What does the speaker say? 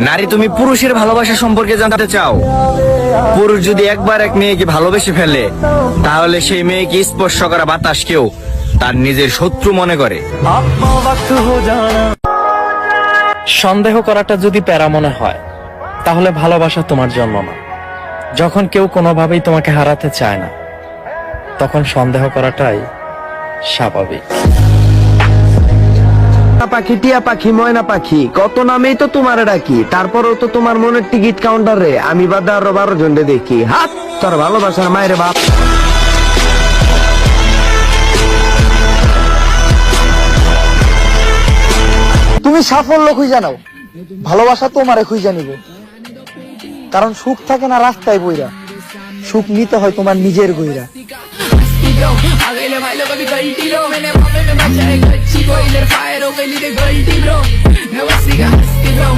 নারী, তুমি পুরুষের ভালোবাসা সম্পর্কে জানতে চাও? পুরুষ যদি একবার এক মেয়েকে ভালোবেসে ফেলে, তাহলে সেই মেয়েকে স্পর্শ করা বাতাসকেও তার নিজের শত্রু মনে করে। সন্দেহ করাটা যদি প্যারা মনে হয়, তাহলে ভালোবাসা তোমার জন্য না। যখন কেউ কোনোভাবেই তোমাকে হারাতে চায় না, তখন সন্দেহ করাটাই স্বাভাবিক। পাখি, টিয়া পাখি, ময়না পাখি, কত নামেই তো তোমার ডাকি, তারপরেও তো তোমার মনের টিকিট কাউন্টারে আমি বাদে আরো 12 জনকে দেখি। হাত তোর ভালোবাসার মায়ের বাপ। তুমি সাফল্য খুঁজে নাও, ভালোবাসা তোমারে খুঁজে নিব। কারণ সুখ থাকে না রাস্তায় বইরা, সুখ নিতে হয় তোমার নিজের গইরা। आगे ले भाई लोग अभी गलती लो मैंने मामे में बचा है गच्ची को इधर फायर हो गई लीडे गलती ब्रो मैं बस्ती का हस्ती ब्रो